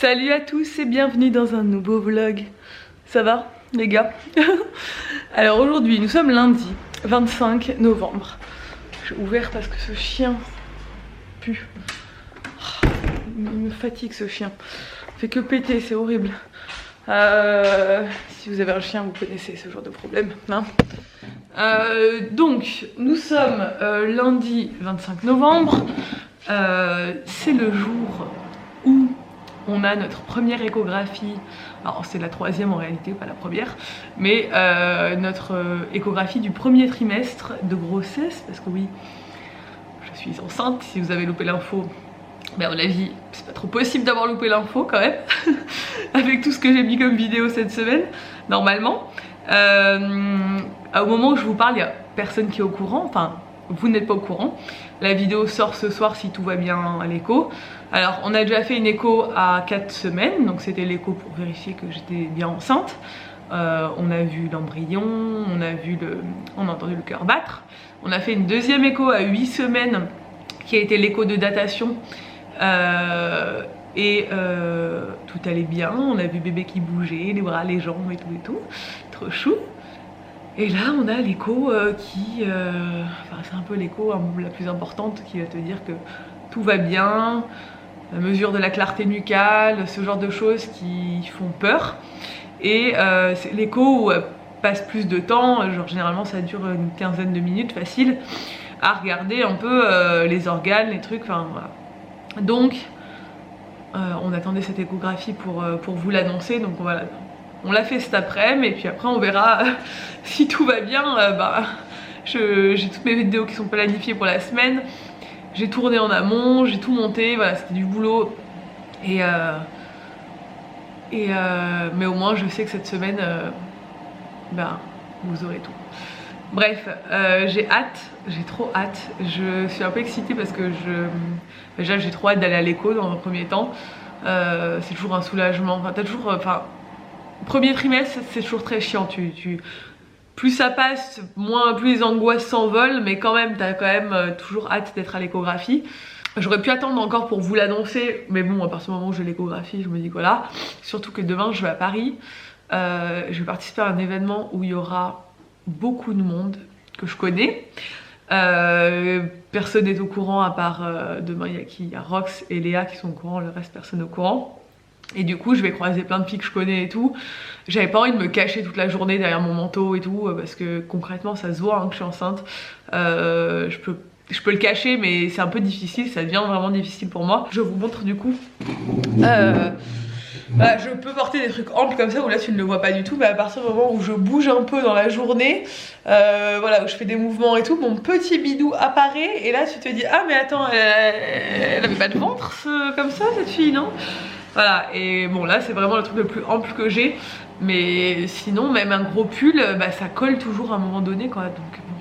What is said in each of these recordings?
Salut à tous et bienvenue dans un nouveau vlog. Ça va les gars? Alors aujourd'hui nous sommes lundi 25 novembre. J'ai ouvert parce que ce chien pue. Il me fatigue ce chien. Il fait que péter, c'est horrible. Si vous avez un chien, vous connaissez ce genre de problème, hein. Donc nous sommes lundi 25 novembre. C'est le jour où on a notre première échographie. Alors c'est la troisième en réalité, pas la première, mais notre échographie du premier trimestre de grossesse, parce que oui, je suis enceinte. Si vous avez loupé l'info, mais à mon avis c'est pas trop possible d'avoir loupé l'info quand même avec tout ce que j'ai mis comme vidéo cette semaine normalement. Au moment où je vous parle, il n'y a personne qui est au courant, enfin vous n'êtes pas au courant. La vidéo sort ce soir si tout va bien à l'écho. Alors on a déjà fait une écho à 4 semaines, donc c'était l'écho pour vérifier que j'étais bien enceinte. On a vu l'embryon, on a entendu le cœur battre. On a fait une deuxième écho à 8 semaines qui a été l'écho de datation. Tout allait bien, on a vu bébé qui bougeait, les bras, les jambes et tout, trop chou. Et là on a l'écho enfin c'est un peu l'écho la plus importante qui va te dire que tout va bien, la mesure de la clarté nucale, ce genre de choses qui font peur. Et c'est l'écho où passe plus de temps, genre généralement ça dure une quinzaine de minutes facile, à regarder un peu les organes, les trucs, enfin voilà. Donc on attendait cette échographie pour vous l'annoncer, donc voilà. On l'a fait cet après-midi et puis après on verra si tout va bien. J'ai toutes mes vidéos qui sont planifiées pour la semaine. J'ai tourné en amont, j'ai tout monté, voilà, c'était du boulot. Mais au moins je sais que cette semaine, vous aurez tout. Bref, j'ai hâte, j'ai trop hâte. Je suis un peu excitée parce que déjà j'ai trop hâte d'aller à l'écho dans un premier temps. C'est toujours un soulagement, premier trimestre c'est toujours très chiant, plus ça passe, plus les angoisses s'envolent, mais quand même t'as quand même toujours hâte d'être à l'échographie. J'aurais pu attendre encore pour vous l'annoncer, mais bon, à partir du moment où j'ai l'échographie, je me dis que voilà. Surtout que demain je vais à Paris, je vais participer à un événement où il y aura beaucoup de monde que je connais. Personne n'est au courant à part demain il y a Rox et Léa qui sont au courant, le reste personne n'est au courant. Et du coup je vais croiser plein de filles que je connais et tout. J'avais pas envie de me cacher toute la journée derrière mon manteau et tout, parce que concrètement ça se voit que je suis enceinte. Je peux le cacher, mais c'est un peu difficile, ça devient vraiment difficile pour moi. Je vous montre du coup. Je peux porter des trucs amples comme ça où là tu ne le vois pas du tout, mais à partir du moment où je bouge un peu dans la journée, voilà, où je fais des mouvements et tout, mon petit bidou apparaît et là tu te dis ah mais attends, elle avait pas de ventre comme ça cette fille, non? Voilà, et bon là c'est vraiment le truc le plus ample que j'ai, mais sinon même un gros pull, ça colle toujours à un moment donné quoi, donc bon,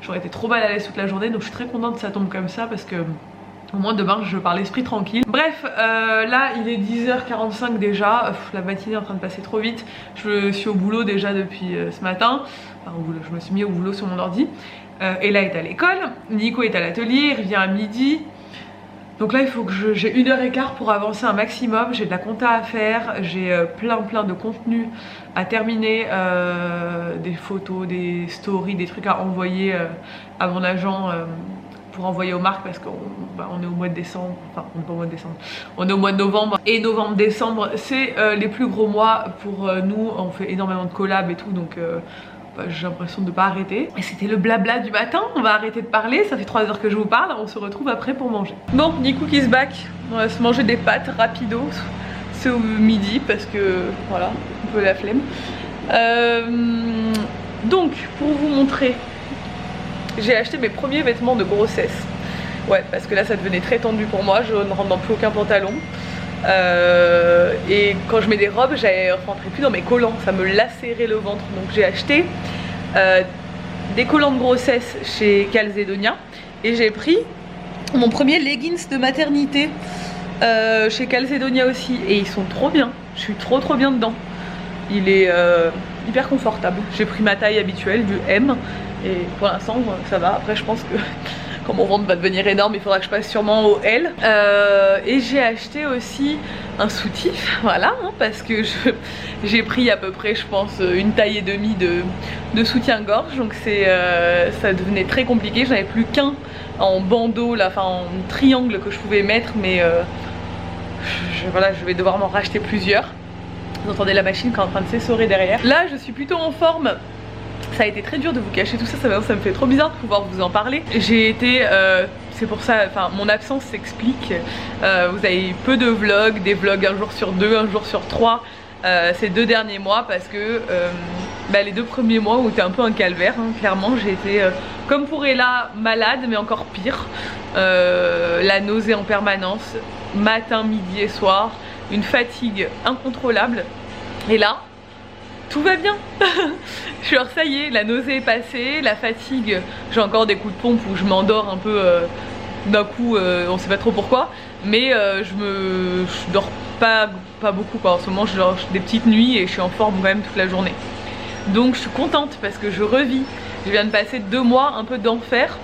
j'aurais été trop mal à l'aise toute la journée, donc je suis très contente que ça tombe comme ça parce que au moins demain je pars l'esprit tranquille. Bref, là il est 10h45 déjà, la matinée est en train de passer trop vite. Je suis au boulot déjà depuis ce matin, enfin au boulot, je me suis mis au boulot sur mon ordi. Ella est à l'école, Nico est à l'atelier, il revient à midi. Donc là il faut que j'ai 1h15 pour avancer un maximum, j'ai de la compta à faire, j'ai plein de contenu à terminer, des photos, des stories, des trucs à envoyer à mon agent pour envoyer aux marques parce qu'on est au mois de décembre, enfin on n'est pas au mois de décembre, on est au mois de novembre et novembre-décembre c'est les plus gros mois pour nous, on fait énormément de collabs et tout donc j'ai l'impression de ne pas arrêter. Et c'était le blabla du matin, on va arrêter de parler, ça fait 3 heures que je vous parle, on se retrouve après pour manger. Bon, Nico qui se back, on va se manger des pâtes rapido, c'est au midi parce que voilà, un peu la flemme. Donc, pour vous montrer, j'ai acheté mes premiers vêtements de grossesse. Ouais, parce que là ça devenait très tendu pour moi, je ne rentre dans plus aucun pantalon. Et quand je mets des robes, je rentrais plus dans mes collants, ça me lacérait le ventre. Donc j'ai acheté des collants de grossesse chez Calzedonia et j'ai pris mon premier leggings de maternité chez Calzedonia aussi. Et ils sont trop bien, je suis trop bien dedans. Il est hyper confortable. J'ai pris ma taille habituelle du M et pour l'instant ça va. Après je pense que quand mon ventre va devenir énorme, il faudra que je passe sûrement au L. Et j'ai acheté aussi un soutif, voilà, hein, parce que j'ai pris à peu près, je pense, une taille et demie de soutien-gorge, donc ça devenait très compliqué. J'en avais plus qu'un en bandeau, là, enfin en triangle que je pouvais mettre, mais voilà, je vais devoir m'en racheter plusieurs. Vous entendez la machine qui est en train de s'essorer derrière. Là, je suis plutôt en forme. Ça a été très dur de vous cacher tout ça, ça me fait trop bizarre de pouvoir vous en parler. J'ai été, c'est pour ça, enfin mon absence s'explique. Vous avez peu de vlogs, des vlogs un jour sur deux, un jour sur trois ces 2 derniers mois parce que les 2 premiers mois ont été un peu un calvaire, hein, clairement. J'ai été, comme pour Ella, malade mais encore pire. La nausée en permanence, matin, midi et soir, une fatigue incontrôlable. Et là, tout va bien. Genre ça y est, la nausée est passée, la fatigue, j'ai encore des coups de pompe où je m'endors un peu d'un coup, on sait pas trop pourquoi, mais je dors pas beaucoup quoi. En ce moment je dors des petites nuits et je suis en forme quand même toute la journée. Donc je suis contente parce que je revis. Je viens de passer 2 mois un peu d'enfer.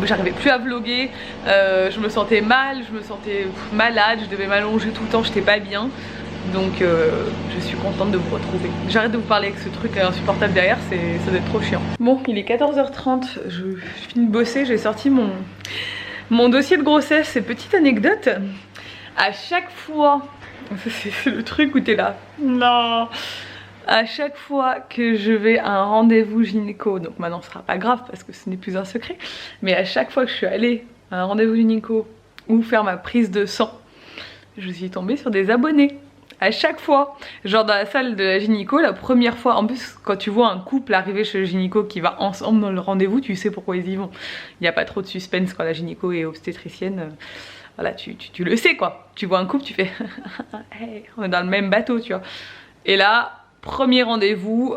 J'arrivais plus à vlogger, je me sentais mal, je me sentais malade, je devais m'allonger tout le temps, j'étais pas bien. Donc je suis contente de vous retrouver. J'arrête de vous parler avec ce truc insupportable derrière, ça doit être trop chiant. Bon, il est 14h30, je finis de bosser, j'ai sorti mon dossier de grossesse et petite anecdote. À chaque fois, c'est le truc où t'es là, non. À chaque fois que je vais à un rendez-vous gynéco, donc maintenant ce sera pas grave parce que ce n'est plus un secret, mais à chaque fois que je suis allée à un rendez-vous gynéco ou faire ma prise de sang, je suis tombée sur des abonnés. À chaque fois, genre dans la salle de la gynéco, la première fois, en plus quand tu vois un couple arriver chez le gynéco qui va ensemble dans le rendez-vous, tu sais pourquoi ils y vont. Il n'y a pas trop de suspense quand la gynéco est obstétricienne, voilà, tu le sais quoi. Tu vois un couple, tu fais hey, on est dans le même bateau, tu vois. Et là, premier rendez-vous,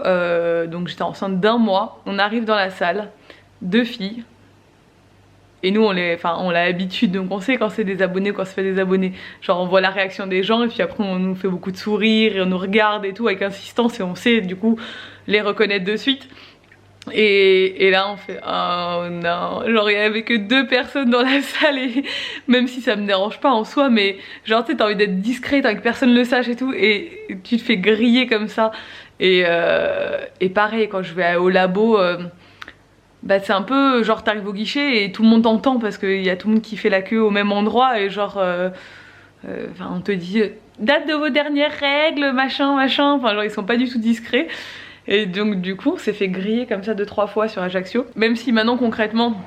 donc j'étais enceinte d'1 mois, on arrive dans la salle, 2 filles. Et nous on a l'habitude, donc on sait quand c'est des abonnés, quand on se fait des abonnés. Genre on voit la réaction des gens et puis après on nous fait beaucoup de sourires et on nous regarde et tout avec insistance et on sait du coup les reconnaître de suite. Et là on fait oh non, genre il y avait que 2 personnes dans la salle et même si ça me dérange pas en soi, mais genre tu sais t'as envie d'être discrète avec que personne le sache et tout et tu te fais griller comme ça. Et pareil quand je vais au labo, c'est un peu genre t'arrives au guichet et tout le monde t'entend parce qu'il y a tout le monde qui fait la queue au même endroit et genre on te dit date de vos dernières règles, machin, enfin genre ils sont pas du tout discrets. Et donc du coup on s'est fait griller comme ça 2-3 fois sur Ajaccio. Même si maintenant concrètement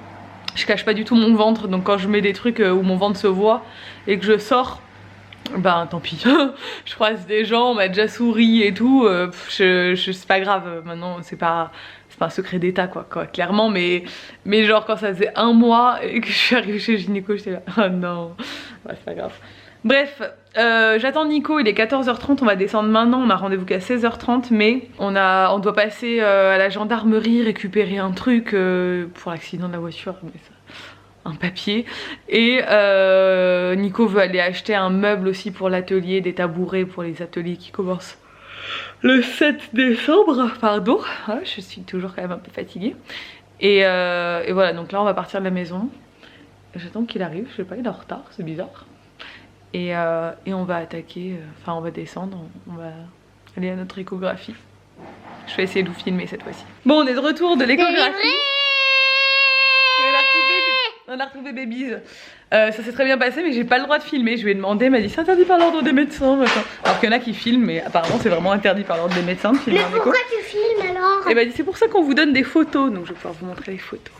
je cache pas du tout mon ventre, donc quand je mets des trucs où mon ventre se voit et que je sors, tant pis. Je croise des gens, on m'a déjà souri et tout, c'est pas grave, maintenant c'est pas un secret d'état quoi, clairement, mais genre quand ça faisait 1 mois et que je suis arrivée chez le gynéco, j'étais là, oh non, c'est pas grave. Bref, j'attends Nico, il est 14h30, on va descendre maintenant, on a rendez-vous qu'à 16h30, mais on doit passer à la gendarmerie, récupérer un truc pour l'accident de la voiture, mais ça, un papier, et Nico veut aller acheter un meuble aussi pour l'atelier, des tabourets pour les ateliers qui commencent le 7 décembre, pardon, je suis toujours quand même un peu fatiguée, et voilà, donc là on va partir de la maison, j'attends qu'il arrive, je sais pas, il est en retard, c'est bizarre. Et on va attaquer, on va descendre, on va aller à notre échographie. Je vais essayer de vous filmer cette fois-ci. Bon, on est de retour de l'échographie. On a retrouvé Babies. Ça s'est très bien passé, mais j'ai pas le droit de filmer. Je lui ai demandé, elle m'a dit c'est interdit par l'ordre des médecins. Machin. Alors qu'il y en a qui filment, mais apparemment c'est vraiment interdit par l'ordre des médecins de filmer un écho. Mais pourquoi tu filmes alors? Elle m'a dit c'est pour ça qu'on vous donne des photos, donc je vais pouvoir vous montrer les photos.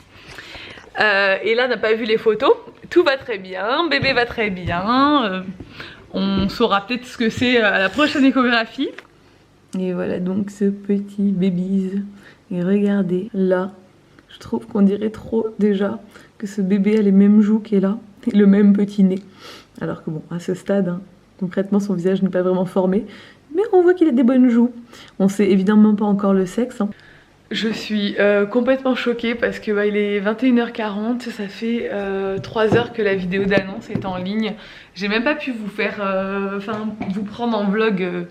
Et là n'a pas vu les photos, tout va très bien, bébé va très bien, on saura peut-être ce que c'est à la prochaine échographie. Et voilà donc ce petit Babies, et regardez là, je trouve qu'on dirait trop déjà que ce bébé a les mêmes joues qu'elle a, et le même petit nez. Alors que bon, à ce stade, concrètement son visage n'est pas vraiment formé, mais on voit qu'il a des bonnes joues. On sait évidemment pas encore le sexe. Je suis complètement choquée parce que il est 21h40, ça fait 3 heures que la vidéo d'annonce est en ligne. J'ai même pas pu vous faire, vous prendre en vlog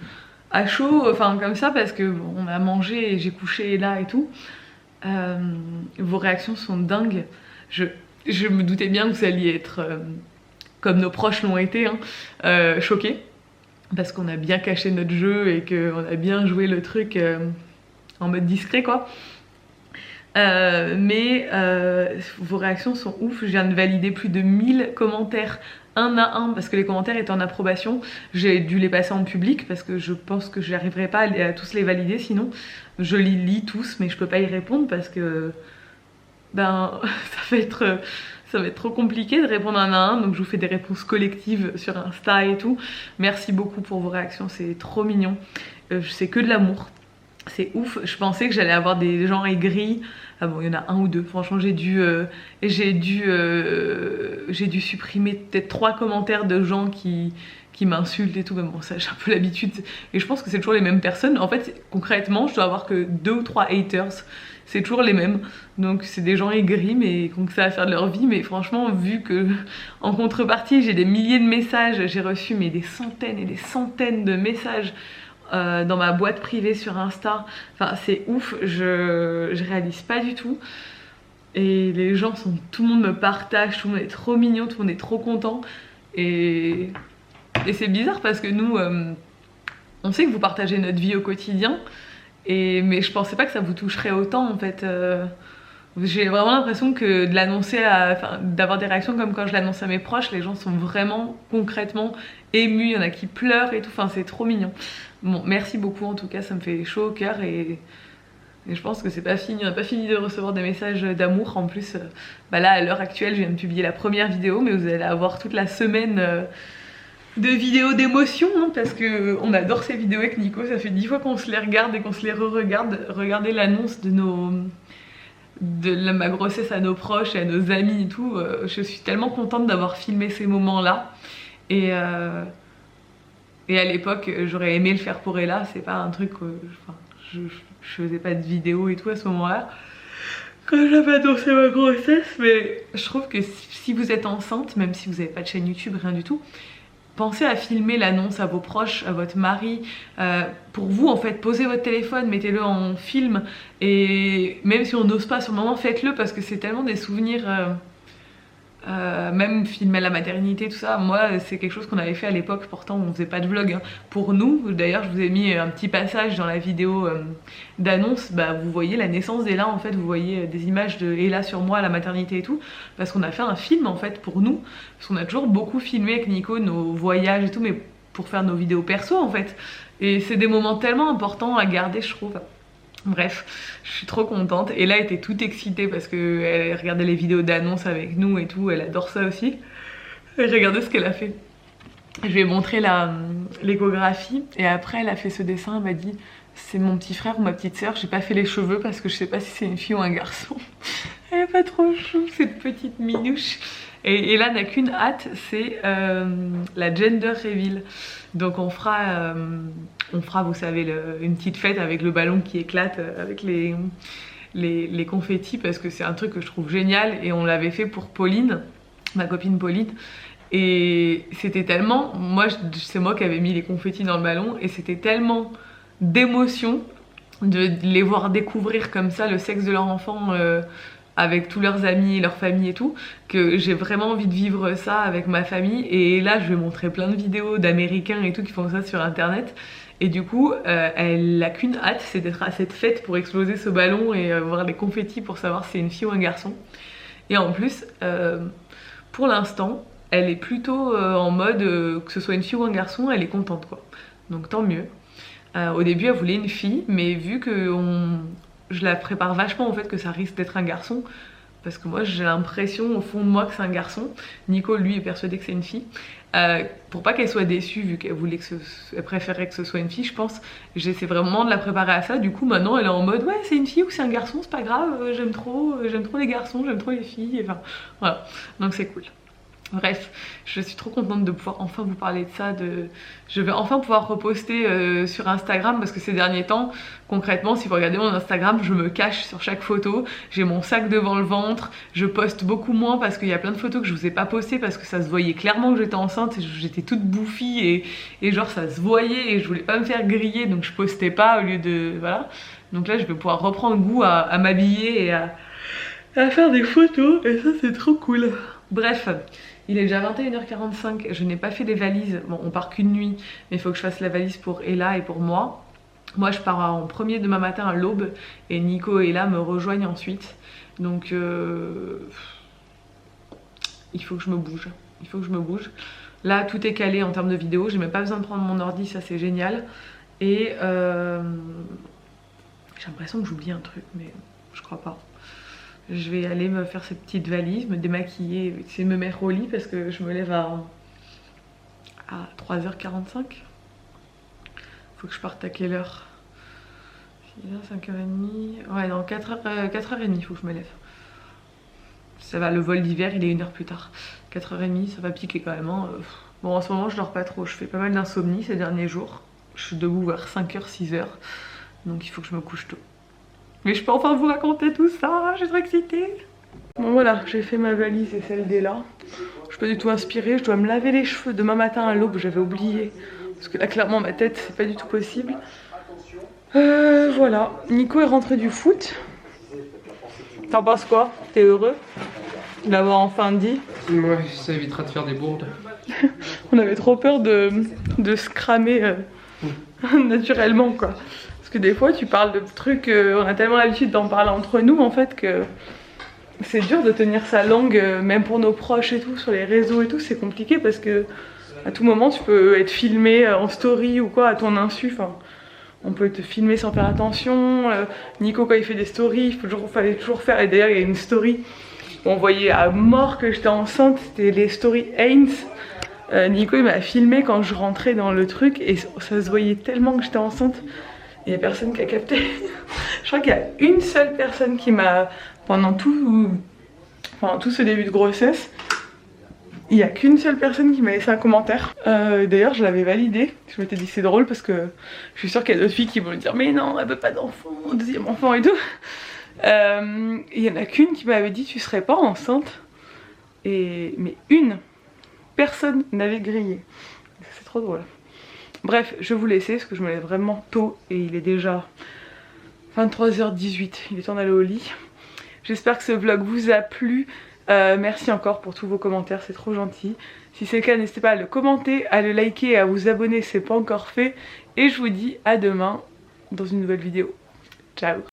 à chaud, comme ça, parce que bon, on a mangé et j'ai couché là et tout. Vos réactions sont dingues. je me doutais bien que vous alliez être, comme nos proches l'ont été, hein, choqués. Parce qu'on a bien caché notre jeu et qu'on a bien joué le truc en mode discret quoi. Mais vos réactions sont ouf, je viens de valider plus de 1000 commentaires un à un parce que les commentaires étaient en approbation. J'ai dû les passer en public parce que je pense que je n'arriverai pas à tous les valider, sinon je les lis tous mais je peux pas y répondre parce que ben ça va être trop compliqué de répondre un à un, donc je vous fais des réponses collectives sur Insta et tout. Merci beaucoup pour vos réactions, c'est trop mignon. C'est que de l'amour, c'est ouf. Je pensais que j'allais avoir des gens aigris. Ah bon, il y en a un ou deux. Franchement, j'ai dû supprimer peut-être 3 commentaires de gens qui m'insultent et tout. Mais bon, ça, j'ai un peu l'habitude. Et je pense que c'est toujours les mêmes personnes. En fait, concrètement, je dois avoir que 2 ou 3 haters. C'est toujours les mêmes. Donc c'est des gens aigris mais qui ont que ça à faire de leur vie. Mais franchement, vu que en contrepartie, j'ai des milliers de messages, j'ai reçu mais des centaines et des centaines de messages dans ma boîte privée sur Insta. Enfin, c'est ouf, je réalise pas du tout. Et les gens sont... Tout le monde me partage, tout le monde est trop mignon, tout le monde est trop content. Et c'est bizarre parce que nous, on sait que vous partagez notre vie au quotidien. Mais je pensais pas que ça vous toucherait autant en fait. J'ai vraiment l'impression que de l'annoncer, d'avoir des réactions comme quand je l'annonce à mes proches, les gens sont vraiment concrètement émus, il y en a qui pleurent et tout, enfin c'est trop mignon. Bon, merci beaucoup en tout cas, ça me fait chaud au cœur et je pense que c'est pas fini, on n'a pas fini de recevoir des messages d'amour. En plus, bah là à l'heure actuelle, je viens de publier la première vidéo, mais vous allez avoir toute la semaine de vidéos d'émotion, hein, parce que on adore ces vidéos avec Nico, ça fait 10 fois qu'on se les regarde et qu'on se les re-regarde. Regardez l'annonce de ma grossesse à nos proches et à nos amis et tout, je suis tellement contente d'avoir filmé ces moments-là. Et à l'époque, j'aurais aimé le faire pour Ella, c'est pas un truc... je faisais pas de vidéo et tout à ce moment-là, quand j'avais annoncé ma grossesse, mais je trouve que si vous êtes enceinte, même si vous n'avez pas de chaîne YouTube, rien du tout, pensez à filmer l'annonce à vos proches, à votre mari. Pour vous, en fait, posez votre téléphone, mettez-le en film. Et même si on n'ose pas sur le moment, faites-le parce que c'est tellement des souvenirs. Même filmer la maternité, tout ça, moi c'est quelque chose qu'on avait fait à l'époque, pourtant on faisait pas de vlog hein. Pour nous, d'ailleurs je vous ai mis un petit passage dans la vidéo d'annonce, bah vous voyez la naissance d'Ella en fait, vous voyez des images de Ella sur moi à la maternité et tout, parce qu'on a fait un film en fait pour nous, parce qu'on a toujours beaucoup filmé avec Nico nos voyages et tout, mais pour faire nos vidéos perso en fait, et c'est des moments tellement importants à garder je trouve. Bref, je suis trop contente. Ella était toute excitée parce qu'elle regardait les vidéos d'annonce avec nous et tout, elle adore ça aussi. Et regardez ce qu'elle a fait. Je lui ai montré l'échographie et après elle a fait ce dessin, elle m'a dit c'est mon petit frère ou ma petite soeur, j'ai pas fait les cheveux parce que je sais pas si c'est une fille ou un garçon. Elle est pas trop chou cette petite minouche. Et Ella n'a qu'une hâte, c'est la gender reveal. Donc on fera, vous savez, une petite fête avec le ballon qui éclate, avec les confettis, parce que c'est un truc que je trouve génial. Et on l'avait fait pour Pauline, ma copine Pauline. Et c'était tellement... c'est moi qui avais mis les confettis dans le ballon. Et c'était tellement d'émotion de les voir découvrir comme ça le sexe de leur enfant... avec tous leurs amis, leur famille et tout, que j'ai vraiment envie de vivre ça avec ma famille. Et là, je vais montrer plein de vidéos d'Américains et tout qui font ça sur Internet. Et du coup, elle a qu'une hâte, c'est d'être à cette fête pour exploser ce ballon et voir les confettis pour savoir si c'est une fille ou un garçon. Et en plus, pour l'instant, elle est plutôt en mode que ce soit une fille ou un garçon, elle est contente quoi. Donc tant mieux. Au début, elle voulait une fille, mais vu que je la prépare vachement au fait que ça risque d'être un garçon, parce que moi j'ai l'impression au fond de moi que c'est un garçon. Nico lui est persuadé que c'est une fille, pour pas qu'elle soit déçue vu qu'elle elle préférait que ce soit une fille je pense. J'essaie vraiment de la préparer à ça, du coup maintenant elle est en mode ouais c'est une fille ou c'est un garçon, c'est pas grave, j'aime trop les garçons, j'aime trop les filles, enfin voilà, donc c'est cool. Bref, je suis trop contente de pouvoir enfin vous parler de ça, je vais enfin pouvoir reposter sur Instagram parce que ces derniers temps, concrètement, si vous regardez mon Instagram, je me cache sur chaque photo, j'ai mon sac devant le ventre, je poste beaucoup moins parce qu'il y a plein de photos que je vous ai pas postées parce que ça se voyait clairement que j'étais enceinte, j'étais toute bouffie et genre ça se voyait et je voulais pas me faire griller donc je postais pas au lieu de... voilà. Donc là je vais pouvoir reprendre goût à m'habiller et à à faire des photos et ça c'est trop cool. Bref, il est déjà 21h45, je n'ai pas fait les valises. Bon, on part qu'une nuit, mais il faut que je fasse la valise pour Ella et pour moi. Moi je pars en premier demain matin à l'aube et Nico et Ella me rejoignent ensuite. Donc il faut que je me bouge. Il faut que je me bouge. Là tout est calé en termes de vidéo, j'ai même pas besoin de prendre mon ordi, ça c'est génial. Et j'ai l'impression que j'oublie un truc, mais je crois pas. Je vais aller me faire cette petite valise, me démaquiller, essayer de me mettre au lit parce que je me lève à 3h45. Faut que je parte à quelle heure? 6h, 5h30. Ouais, non, 4h30, faut que je me lève. Ça va, le vol d'hiver, il est 1 heure plus tard. 4h30, ça va piquer quand même. Hein. Bon, en ce moment, je dors pas trop. Je fais pas mal d'insomnie ces derniers jours. Je suis debout vers 5h, 6h. Donc il faut que je me couche tôt. Mais je peux enfin vous raconter tout ça, je suis trop excitée. Bon voilà, j'ai fait ma valise et celle d'Ella. Je suis pas du tout inspirée, je dois me laver les cheveux demain matin à l'aube, j'avais oublié. Parce que là clairement ma tête c'est pas du tout possible. Voilà, Nico est rentré du foot. T'en penses quoi? T'es heureux de l'avoir enfin dit? Ouais, ça évitera de faire des bourdes. On avait trop peur de se cramer naturellement quoi. Parce que des fois tu parles de trucs, on a tellement l'habitude d'en parler entre nous en fait que c'est dur de tenir sa langue, même pour nos proches et tout, sur les réseaux et tout, c'est compliqué parce que à tout moment tu peux être filmé en story ou quoi à ton insu, enfin, on peut te filmer sans faire attention. Nico quand il fait des stories, fallait toujours faire, et d'ailleurs il y a une story où on voyait à mort que j'étais enceinte, c'était les stories Haynes. Nico il m'a filmé quand je rentrais dans le truc et ça se voyait tellement que j'étais enceinte. Il n'y a personne qui a capté. Je crois qu'il y a une seule personne qui m'a, pendant tout ce début de grossesse, il n'y a qu'une seule personne qui m'a laissé un commentaire. D'ailleurs je l'avais validé. Je m'étais dit c'est drôle parce que je suis sûre qu'il y a d'autres filles qui vont me dire mais non elle veut pas d'enfant, deuxième enfant et tout. Il y en a qu'une qui m'avait dit tu serais pas enceinte. Mais une personne n'avait grillé. C'est trop drôle. Bref, je vais vous laisser parce que je me lève vraiment tôt et il est déjà 23h18. Il est temps d'aller au lit. J'espère que ce vlog vous a plu. Merci encore pour tous vos commentaires, c'est trop gentil. Si c'est le cas, n'hésitez pas à le commenter, à le liker et à vous abonner si ce n'est pas encore fait. Et je vous dis à demain dans une nouvelle vidéo. Ciao!